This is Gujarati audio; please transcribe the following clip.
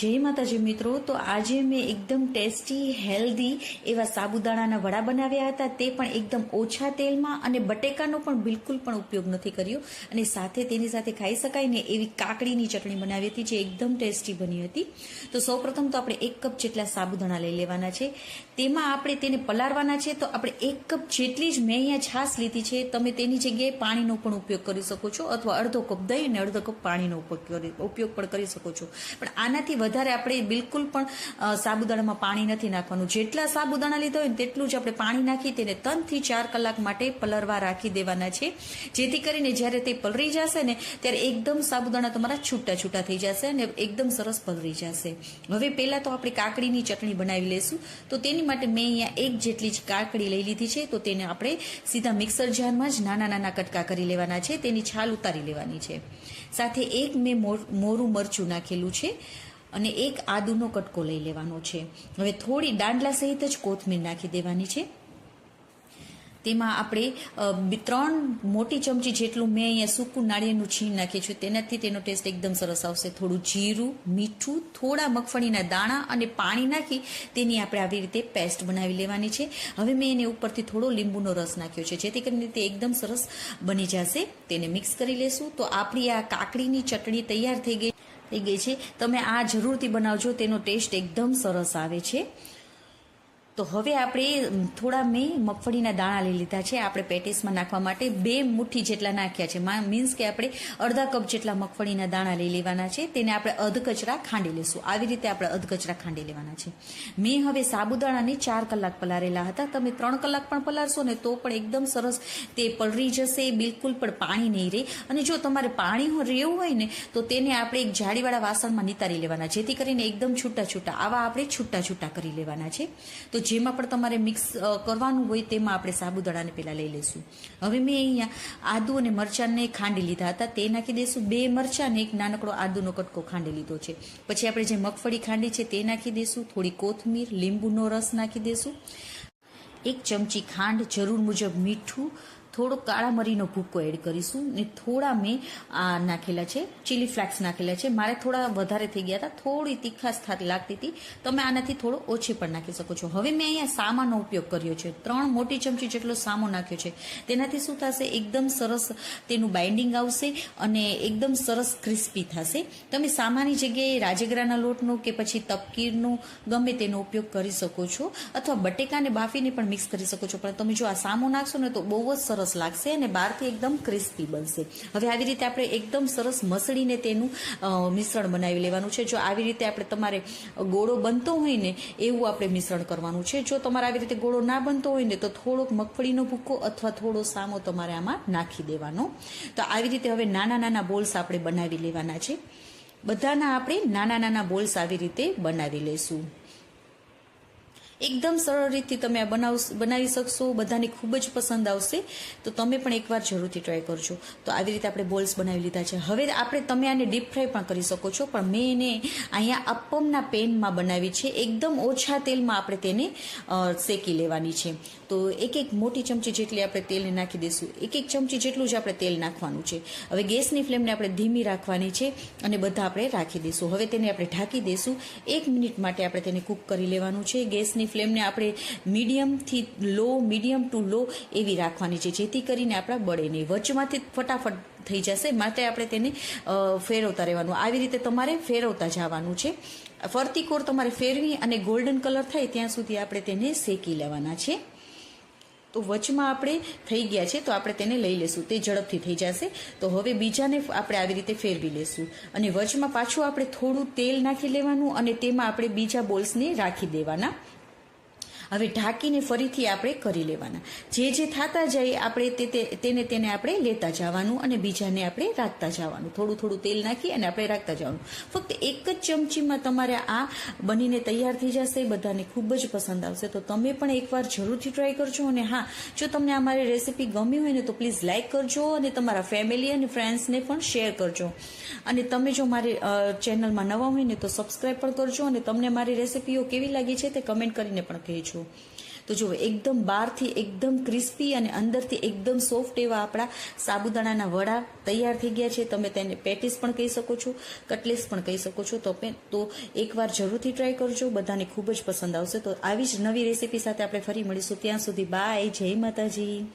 જય માતાજી મિત્રો, તો આજે મેં એકદમ ટેસ્ટી હેલ્ધી એવા સાબુદાણાના વડા બનાવ્યા હતા, તે પણ એકદમ ઓછા તેલમાં, અને બટેકાનો પણ બિલકુલ પણ ઉપયોગ નથી કર્યો, અને સાથે તેની સાથે ખાઈ શકાય ને એવી કાકડીની ચટણી બનાવી હતી જે એકદમ ટેસ્ટી બની હતી. તો સૌપ્રથમ તો આપણે 1 કપ જેટલા સાબુદાણા લઈ લેવાના છે. તેમાં આપણે તેને પલાળવાના છે. તો આપણે 1 કપ જેટલી જ મેં અહીંયા છાશ લીધી છે. તમે તેની જગ્યાએ પાણીનો પણ ઉપયોગ કરી શકો છો, અથવા અડધો કપ દહીં અને અડધો કપ પાણીનો ઉપયોગ પણ કરી શકો છો. પણ આનાથી વધારે આપણે બિલકુલ પણ સાબુદાણામાં પાણી નથી નાખવાનું. જેટલા સાબુદાણા લીધા હોય ને તેટલું જ આપણે પાણી નાખી તેને 3 થી 4 કલાક માટે પલળવા રાખી દેવાના છે, જેથી કરીને જ્યારે તે પલળી જશે ને ત્યારે એકદમ સાબુદાણા તમારા છૂટા છૂટા થઈ જશે અને એકદમ સરસ પલળી જશે. હવે પહેલા તો આપણે કાકડીની ચટણી બનાવી લઈશું. તો તેની માટે મેં અહીંયા 1 જેટલી જ કાકડી લઈ લીધી છે. તો તેને આપણે સીધા મિક્સર જારમાં જ નાના નાના કટકા કરી લેવાના છે, તેની છાલ ઉતારી લેવાની છે. સાથે 1 મેં મોરું મરચું નાખેલું છે અને 1 આદુનો કટકો લઈ લેવાનો છે. હવે થોડી દાંડલા સહિત જ કોથમીર નાખી દેવાની છે. તેમાં આપણે 3 મોટી ચમચી જેટલું મેં અહીંયા સૂકું નાળિયેરનું છીણ નાખ્યું છે, તેનાથી તેનો ટેસ્ટ એકદમ સરસ આવશે. થોડું જીરું, મીઠું, થોડા મગફળીના દાણા અને પાણી નાખી તેની આપણે આવી રીતે પેસ્ટ બનાવી લેવાની છે. હવે મેં એને ઉપરથી થોડો લીંબુનો રસ નાખ્યો છે, જેથી કરીને તે એકદમ સરસ બની જશે. તેને મિક્સ કરી લેશું. તો આપણી આ કાકડીની ચટણી તૈયાર થઈ ગઈ છે. તમે આ જરૂરથી બનાવજો, તેનો ટેસ્ટ એકદમ સરસ આવે છે. તો હવે આપણે થોડા મેં મગફળીના દાણા લઈ લીધા છે. આપણે પેટીસમાં નાખવા માટે 2 મુઠ્ઠી જેટલા નાખ્યા છે. મીન્સ કે આપણે અડધા કપ જેટલા મગફળીના દાણા લઈ લેવાના છે. તેને આપણે અધકચરા ખાંડી લેશું. આવી રીતે આપણે અધકચરા ખાંડી લેવાના છે. મેં હવે સાબુદાણાને 4 કલાક પલાળેલા હતા. તમે 3 કલાક પણ પલાળશો ને તો પણ એકદમ સરસ તે પલળી જશે, બિલકુલ પણ પાણી નહીં રહે. અને જો તમારે પાણી રહેવું હોય ને તો તેને આપણે એક જાળીવાળા વાસણમાં નિતારી લેવાના, જેથી કરીને એકદમ છૂટા છૂટા આવા આપણે છૂટા છૂટા કરી લેવાના છે. તો જેમાં પણ તમારે મિક્સ કરવાનું હોય તેમાં આપણે સાબુદાણાને પહેલા લઈ લઈશું. હવે મેં અહીંયા આદુ અને મરચાંને ખાંડી લીધા હતા, તે નાખી દઈશું. 2 મરચાં અને 1 નાનકડો આદુનો કટકો ખાંડી લીધો છે. પછી આપણે જે મગફળી ખાંડી છે તે નાખી દઈશું. થોડી કોથમીર, લીંબુનો રસ નાખી દઈશું. 1 ચમચી ખાંડ, જરૂર મુજબ મીઠું, થોડો કાળા મરીનો ભૂકો એડ કરીશું. ને થોડા મેં નાખેલા છે ચીલી ફ્લેક્સ નાખેલા છે. મારે થોડા વધારે થઈ ગયા હતા, થોડી તીખાશ લાગતી હતી. તમે આનાથી થોડો ઓછી પણ નાખી શકો છો. હવે મેં અહીંયા સામાનો ઉપયોગ કર્યો છે. 3 મોટી ચમચી જેટલો સામો નાખ્યો છે. તેનાથી શું થશે, એકદમ સરસ તેનું બાઇન્ડિંગ આવશે અને એકદમ સરસ ક્રિસ્પી થશે. તમે સામાની જગ્યાએ રાજગરાના લોટનો કે પછી તપકીરનો ગમે તેનો ઉપયોગ કરી શકો છો, અથવા બટેકાને બાફીને પણ મિક્સ કરી શકો છો. પણ તમે જો આ સામો નાખશો ને તો બહુ જ સરસ લાગશે અને બહારથી એકદમ ક્રિસ્પી બનશે. હવે આવી રીતે આપણે એકદમ સરસ મસળીને તેનું મિશ્રણ બનાવી લેવાનું છે. જો આવી રીતે આપણે તમારે ગોળો બનતો હોય ને એવું આપણે મિશ્રણ કરવાનું છે. જો તમારે આવી રીતે ગોળો ના બનતો હોય ને તો થોડોક મગફળીનો ભૂકો અથવા થોડો સામો તમારે આમાં નાખી દેવાનો. તો આવી રીતે હવે નાના નાના બોલ્સ આપણે બનાવી લેવાના છે. બધાના આપણે નાના નાના બોલ્સ આવી રીતે બનાવી લઈશું. એકદમ સરળ રીતથી તમે આ બનાવી શકશો. બધાને ખૂબ જ પસંદ આવશે. તો તમે પણ એકવાર જરૂરથી ટ્રાય કરજો. તો આવી રીતે આપણે બોલ્સ બનાવી લીધા છે. હવે તમે આને ડીપ ફ્રાય પણ કરી શકો છો, પણ મેં એને અહીંયા અપ્પમના પેનમાં બનાવી છે. એકદમ ઓછા તેલમાં આપણે તેને શેકી લેવાની છે. તો 1 મોટી ચમચી જેટલી આપણે તેલને નાખી દઈશું. 1 ચમચી જેટલું જ આપણે તેલ નાખવાનું છે. હવે ગેસની ફ્લેમને આપણે ધીમી રાખવાની છે અને બધા આપણે રાખી દઈશું. હવે તેને આપણે ઢાંકી દઈશું. 1 મિનિટ માટે આપણે તેને કૂક કરી લેવાનું છે. ગેસની ફ્લેમને આપણે મીડિયમ ટુ લો એવી રાખવાની છે, જેથી કરીને આપણા બળે નહીં. વચમાંથી ફટાફટ થઈ જશે, માટે આપણે તેને ફેરવતા રહેવાનું. આવી રીતે તમારે ફેરવતા જવાનું છે. ફરતી કોર તમારે ફેરવી અને ગોલ્ડન કલર થાય ત્યાં સુધી આપણે તેને શેકી લેવાના છે. તો વચમાં આપણે થઈ ગયા છે, તો આપણે તેને લઈ લેશું. તે ઝડપથી થઈ જશે. તો હવે બીજાને આપણે આવી રીતે ફેરવી લેશું અને વચમાં પાછું આપણે થોડું તેલ નાખી લેવાનું અને તેમાં આપણે બીજા બોલ્સને રાખી દેવાના. હવે ઢાંકીને ફરીથી આપણે કરી લેવાના. જે થતા જાય આપણે તેને આપણે લેતા જવાનું અને બીજાને આપણે રાખતા જવાનું. થોડું તેલ નાખી અને આપણે રાખતા જવાનું. ફક્ત 1 જ ચમચીમાં તમારે આ બનીને તૈયાર થઈ જશે. બધાને ખૂબ જ પસંદ આવશે. તો તમે પણ એકવાર જરૂરથી ટ્રાય કરજો. અને હા, જો તમને અમારી રેસીપી ગમી હોય ને તો પ્લીઝ લાઇક કરજો અને તમારા ફેમિલી અને ફ્રેન્ડ્સને પણ શેર કરજો. અને તમે જો મારી ચેનલમાં નવા હોય ને તો સબસ્ક્રાઈબ પણ કરજો. અને તમને મારી રેસીપીઓ કેવી લાગી છે તે કમેન્ટ કરીને પણ કહેજો. તો જુઓ એકદમ બહારથી એકદમ ક્રિસ્પી અને અંદરથી એકદમ સોફ્ટ એવા આપણા સાબુદાણાના વડા તૈયાર થઈ ગયા છે. તમે તેને પેટીસ પણ કહી શકો છો, કટલેસ પણ કહી શકો છો. તો એકવાર જરૂરથી ટ્રાય કરજો, બધાને ખૂબ જ પસંદ આવશે. તો આવી જ નવી રેસીપી સાથે આપણે ફરી મળીશું. ત્યાં સુધી બાય, જય માતાજી.